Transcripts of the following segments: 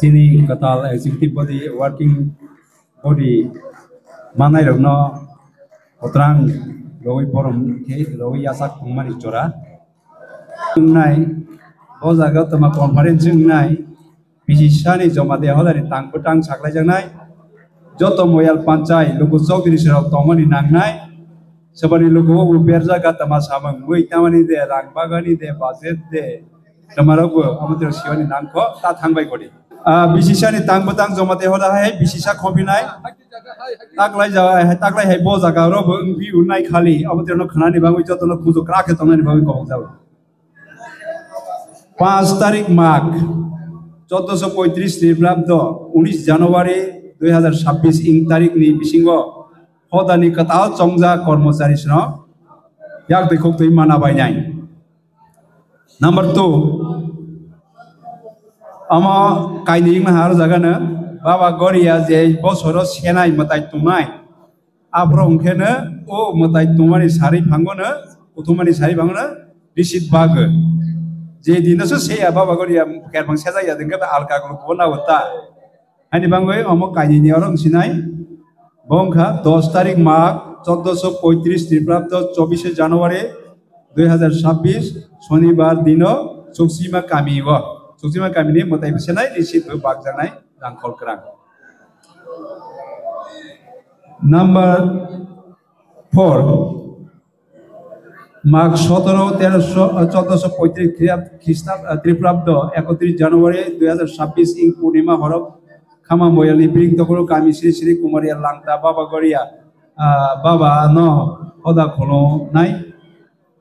Tini katal executive body working body manai rokno otrang loi forum ke loi asak mani chora nai o jaga tama conference nai bisisani jomade holari tangputang saklai jangnai joto moyal panchai lugu chowdhury serok tongmani nangnai sabani lugu berja gatama samang mui tamani de rangbagani de budget de tamarogo amutro sioni nangko ta thangbai godi bisisani tangputang jomade holai bisisa khobinai taklai hai bo jaga ro bi unai khali amutro no khanani bangui joto no kujo krake tongani bangui kobok jaw 5 तारीख माघ 1435 খ্রিস্টাব্দ 19 জানুয়ারি 2026 ইং তারিখ ni bisingo hodani katal chongja kormachari sno yak dekhok tui mana bainai number 2 ama kaini ing har jaga na baba goria je bosoro senai matai tumai abro ongkhena o matai tumani sari phangona uthumani sari phangona risit bag je dinaso se baba goria kerbang seja ya dengka alka ko na uta ani bangoi omo kaini ni orong sinai bongkha 10 तारीख माघ 1435 খ্রিস্টাব্দ 24 জানুয়ারি 2026 শনিবার দিন সুকসিমা কামিনি মতাই বিসনাই receive বাগজানাই Rangkhol krang number 4 माघ 17 1435 খ্রিস্টাব্দ 31 জানুয়ারি 2026 ইং পূর্ণিমা হরব খামা ময়ালি bring তকরো কামি শ্রী শ্রী কুমারিয়া লাংতা বাবা গড়িয়া বাবা ন হদা খনো নাই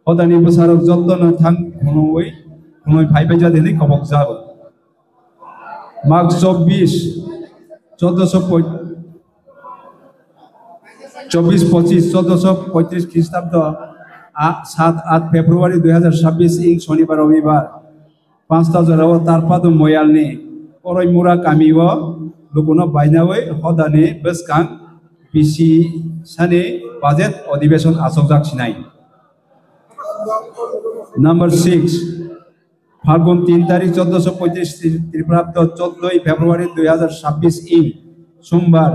হদানি বসারক যত্ন থাং খনোই ফাইবে জাদিনি কবক যাব মাঘ 24 1435 খ্রিস্টাব্দ 7-8 ফেব্রুয়ারি 2026 ইং শনিবার রবিবার 5টা জরাও তারপাদু ময়ালনি পরই মুরা কামিও লুকুনো বাইনাওই হদানি বেসকাং বিসি সানি বাজেট অধিবেশন আসকজাক সিনাই নাম্বার 6 ফাল্গুন 3 তারিখ 1435 খ্রিস্টাব্দ 14 ফেব্রুয়ারি 2026 ইং সোমবার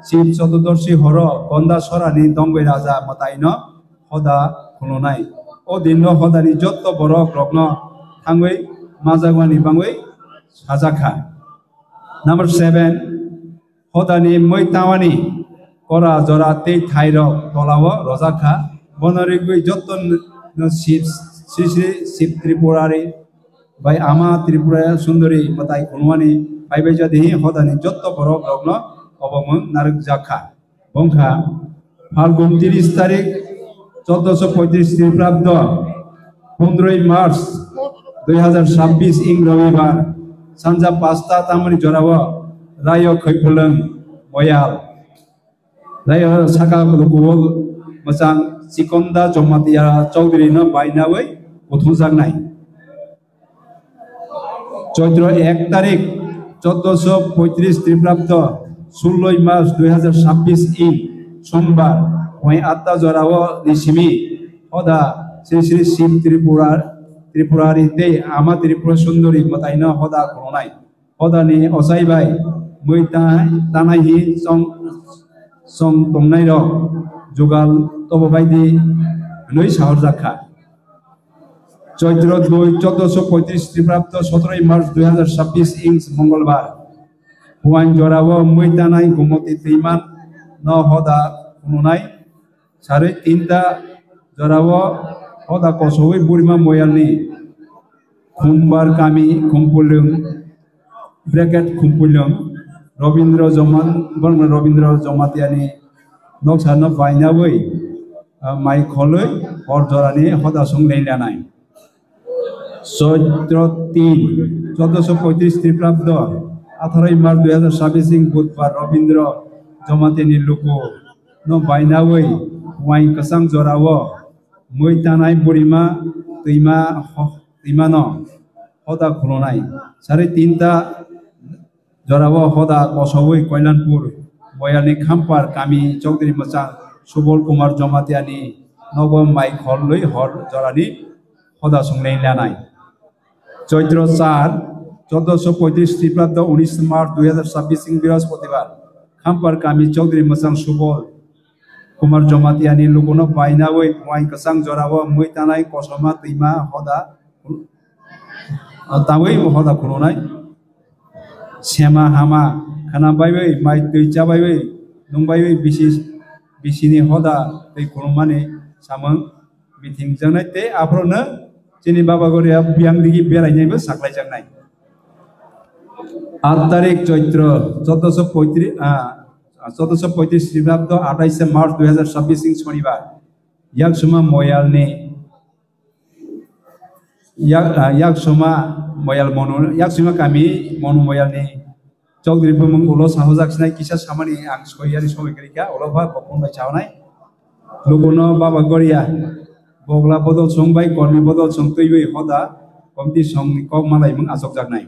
শিব চতুর্দশী হর গন্দা সরানি দঙ্গই রাজা মতাইন হদা খুলনাই ও দিন হদানি যত বড় গ্রগ্ন থাঙ্গই মাজাগওয়ানি বাঙ্গই সাজাখা নাম্বার 7 হদানি মইতাওয়ানি করা জরা তেই থাইরক তলাও রজাখা বনরিগুই যত শিব শ্রী শ্রী শিব ত্রিপুরারি বাই আমা ত্রিপুরা সুন্দরী মতাই খুলওয়ানি পাইবাইজা দেহি হদানি যত বড় গ্রগ্ন অবমন নারক জাখা বংখা ফাল্গুন 30 তারিখ 1435 খ্রিস্টাব্দ 15 মার্চ 2026 ইং রবিবার সানজা 5টা তামনি জরাও রায় খৈফলং ময়াল রায় সাকা লুকুও মজাং চিকন্দা জমাতিয়া চৌধুরী ন বাইনাওই উথুজাগনাই চৈত্র 1 তারিখ 1435 খ্রিস্টাব্দ 16 মার্চ 2026 ইং সোমবার 8টা জরাও নিসিমি হদা শ্রী শ্রী শিব ত্রিপুরারিতে আমা ত্রিপুরা সুন্দরী মতাইন হদা খুলনাই হদানি অসাইবাই মইতা তানাইহি সং তংনাই রক जुगाल तबबायदि नै साहर जाखा चैत्र 2 1435 খ্রিস্টাব্দ 17 मार्च 2026 इंच मंगलबार हुआन जरावो मैतानाय गुमति दैमान न हदा खुनुनाय सारे 3टा जरावो हदा कसोय बुरिमा मयालनि खुमबार कामी खुमपुलुं ब्रैकेट खुमपुलुं रवीन्द्र जमातियानि नक्सान बायनावै माइ खलै हर जरानि हदा संलायनाय चैत्र 3 1435 খ্রিস্টাব্দ 18 मार्च 2026 बुधबार रवीन्द्र जमातिनि लुकु न बायनावै वाइ कसं जरावो मैतानाय बुरिमा दैमा न हदा खुलनाय सारे 3टा जरावो हदा कसौै कल्याणपुर बयानी खामपार कामी चौधरी मचा सुबल कुमार जमातियानी नगम माइ खलै हर जरानि हदा संलायनाय चैत्र 4 1435 খ্রিস্টাব্দ 19 মার্চ 2026 সিং বৃহস্পতিবার খাম্পার কামি চৌধুরী মোসাং সুবল কুমার জমাতিয়ানি লুকুনো বাইনাওই ওয়াই কাসাং জরাও মুই তানাই কসমা दैमा হদা তাওই হদা খুলনাই সেমা হামা খানা বাইबै মাই दै जाबायबै नंबायबै बिसिनि हदा दै खुलुमानि सामों मिथिं जोंनाय ते आफ्रोनो जोंनि बाबागरिया बियां दिगि बेरायनायबो साख्लाय जानाय 8 तारिख चैत्र 1435 খ্রিস্টাব্দ 28 मार्च 2026 सिं शनिबार याकसुमा मयालनि याकसुमा मयाल मनु याकसुमा कामि मनु मयालनि चौधरी बुमं उलो साहजाखिनाय किसा सामानि आं सयारि समिकरिका उलोफा बखंबाय चावनाय लुगुनो बाबा गरिया बगला बदल संबाय कर्मी बदल संतैबै हदा कमिटि संनि कम मालायमों आसक जागनाय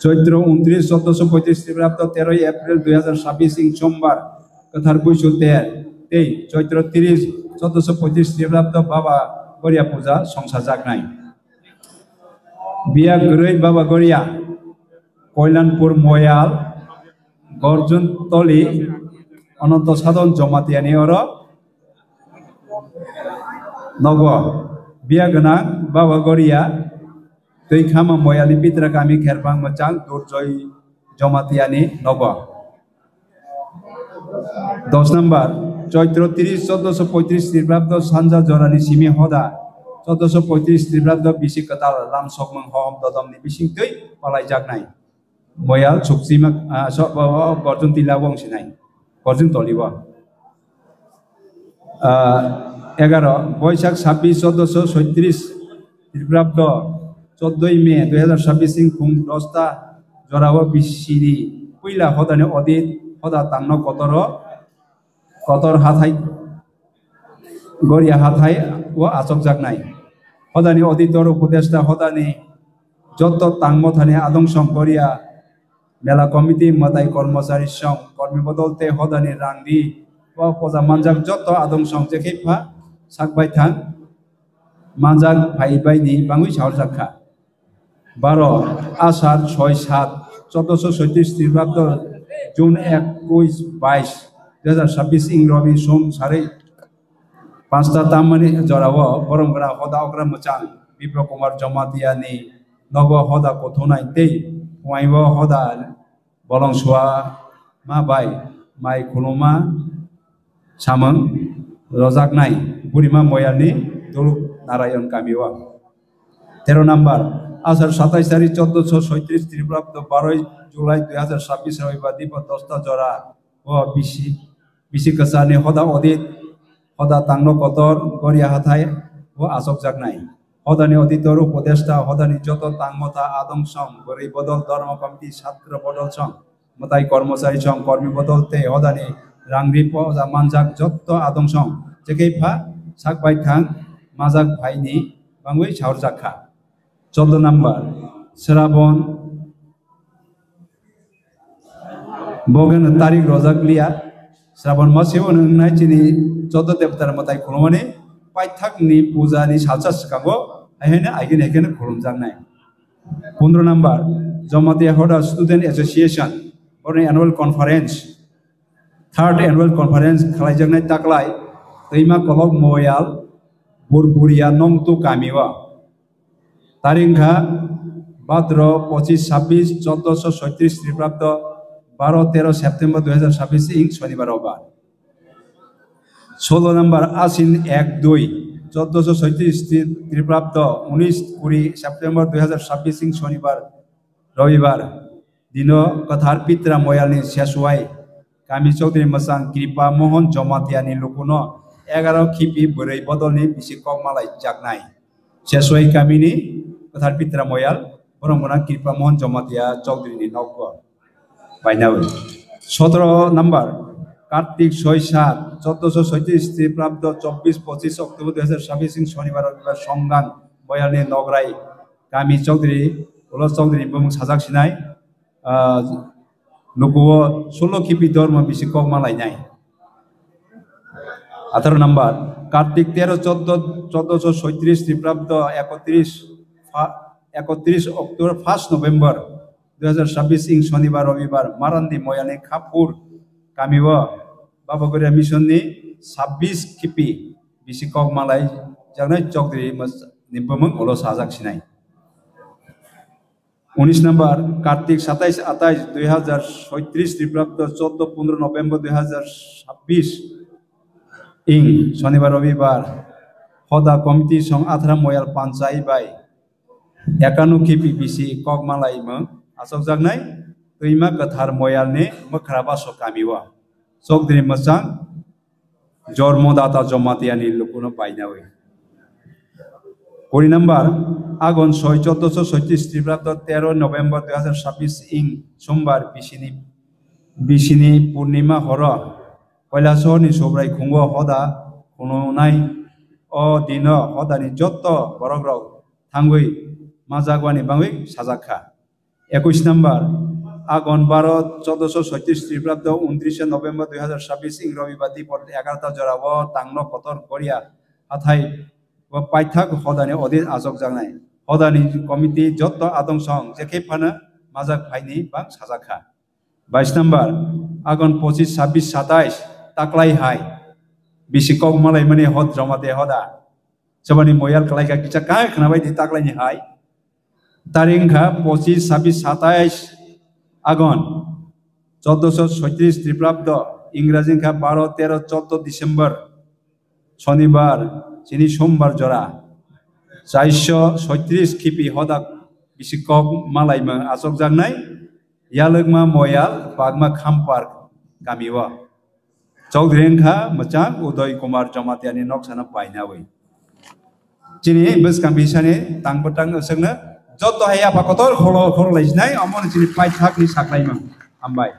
चैत्र 29 1435 খ্রিস্টাব্দ 13 एप्रिल 2026 सिं सोमवार कथार बैसु ते चैत्र 30 1435 খ্রিস্টাব্দ बाबा गरिया पूजा संसार जागनाय बिया गरै बाबा गरिया कल्याणपुर मयाल गर्जुन तली अनंत साधन जमातियानि अर नग बिया गना बाबा गरिया दैखामा मयालनि पित्रा गामि खेरबां मोजां दुर्जय जमातियानि नग 10 नम्बर चैत्र 30 1435 খ্রিস্টাব্দ सानजा जरानि सिमि हदा 1435 খ্রিস্টাব্দ बिसि कताल लाम सकमं हम ददमनि बिसिंतै पालाय जागनाय मयाल सुक्सिमा गर्जुन तिला वंशिनाय गर्जुन तलिवा 11 बैशाख 26 1436 খ্রিস্টাব্দ 14 मे 2026 सिं खुं दस्ता जराव बिसिनि पहिला हदानि अदित हदा तांनो कतर हाथाय गरिया हाथाय व आचक जागनाय हदानि अदितर उपदेष्टा हदानि जत तांमथानि आदंसं गरिया मेला कमिटि मताय कर्मचारी सं कर्मी बदलते हदानि रांदि व पजा मानजाक जत आदंसं जेखैफा साकबाय थां मानजाक भाईबायनि बाङै सावर जाखा 12 आषाढ़ 6-7 1436 খ্রিস্টাব্দ जून 21-22 2026 इंग रवि सोम सारै पांचटा तामनि जराव बरमगरा हदा अग्रा मोजां विप्र कुमार जमातियानि नग हदा कथनाय तै वाइव हदा बलंसुआ मा बाय माइ खुलुमा सामों रजाकनाय बुरिमा मयालनि दुलुक नारायण गामिवा 13 नम्बर आषाढ़ 27 तारिख 1437 খ্রিস্টাব্দ 12 जुलाई 2026 रविवार दीप 10 जरा व बिसि कसानि हदा अदित हदा तांनो कतर गरिया हाथाय व आचक जागनाय हदानि अदितर उपदेष्टा हदानि जत तांमथा आदंसं गरै बदल धर्म कमिटि छात्र बदल सं मताय कर्मचारी सं कर्मी बदल ते हदानि रांग्रि पजा मानजाक जत आदंसं जेखैफा साकबाय थां माजाक भाईनि बाङै सावर जाखा 14 नम्बर श्रावण बगन तारिख रजाकलिया श्रावण मासेव नंनाय चिनि 14 देवतार मताय खुलुमानि पाइथाकनि पूजानि सालसा सिकांगो आइहेने आइगेन हेकेन खुलुम जानाय 15 number Jamatia Hoda student association बरनि annual conference third annual conference खालायजानाय ताकलाय दैमा कलक मयाल बुरबुरिया नंतु गामिवा तारिखा भाद्र 25-26 1436 খ্রিস্টাব্দ 12-13 सेप्टेम्बर 2026 इंग शनिवार रविवार 16 नम्बर आसिन 1-2 1436 খ্রিস্টাব্দ 19-20 सेप्टेम्बर 2026 इंग शनिवार रविवार दिन कथार पित्रा मयालनि सेसुवाई गामि चौधरी मोसां कृपा मोहन जमातियानि लुकुनो 11 खिपि बोरै बदलनि बिसि कमालाय जागनाय सेसुवाई गामिनि कथार पित्रा मयाल बरमगना कृपा मोहन जमातिया चौधरी नौक बायनाव 17 नम्बर कार्तिक 6-7 1436 খ্রিস্টাব্দ 24-25 अक्टोबर 2026 शनिवार रविवार संगां मयालनि नगराय गामि चौधरी उलस चौधरी बुं साजाखिनाय लुगुओ 16 खिपि धर्म बिसि कमालायनाय 18 नम्बर कार्तिक 13-14 1436 খ্রিস্টাব্দ 31 अक्टोबर 1 नवेम्बर 2026 ইং শনিবার রবিবার মারান্দি ময়ালে খাপুর কামিব বাবাগরিয়া মিশননি 26 কিপি বিসি কক মালাই জানাই চৌধুরী নিবমং ওলো সাজাক সিনাই 19 নম্বর কার্তিক 27-28 2037 খ্রিস্টাব্দ 14-15 নভেম্বর 2026 ইং শনিবার রবিবার হদা কমিটি সং 18 ময়াল পাঞ্চাই বাই 51 কিপি বিসি কক মালাই মং আসক জাগনাই তৈমা গথার ময়ালনে মখরাবাসো কামিवा চৌধুরী মচাং জন্মদাতা জমাতিয়ানি লুকুনো পাইনাওই 20 নম্বর আগুন 1436 খ্রিস্টাব্দ 13 নভেম্বর 2026 ইং সোমবার বিশিনি পূর্ণিমা হর কৈলাসহরনি সব্রাই খুঙ্গ হদা খুনুনাই ও দিন হদানি যত বরগ্রক থাঙ্গুই মাজাগওয়ানি বাঙ্গুই সাজাখা 21 নম্বর আগুন 1436 খ্রিস্টাব্দ 29 নভেম্বর 2026 ইং রবিবার দ্বীপর 11টা জরাব তাংন কতর করিয়া হাথাই পাইথাক হদানি অদিত আজক জানাই হদানি কমিটি যত আদং সং যেকে ফানা মাজাক ফাইনি বাং সাজাখা 22 নম্বর আগুন 25 26 27 তাকলাই হাই বিসি কক মালাই মানে হদ জমাতে হদা সবানি ময়াল কলাইকা কিছা কাই খানাবাই দি তাকলাইনি হাই তারিখা 25 26 27 আগুন 1436 খ্রিস্টাব্দ ইংরাজি 12 13 14 ডিসেম্বর শনিবার চিনি সোমবার জরা 436 কিপি হদা বিসি কক মালাই মং আসক জাগনাই ইয়ালগमा ময়াল বাগমা খামপার কামিवा চৌধুরী মচাং উদয় কুমার জমাতিয়ানি নকসানা পাইনাওই চিনি বসকাম বিসানে তাংবতাং আসংনা যত হায়া পাকতর খলো খলো লাইজনাই আমন চিনি পাইথাকনি সাকলাইমং আমবাই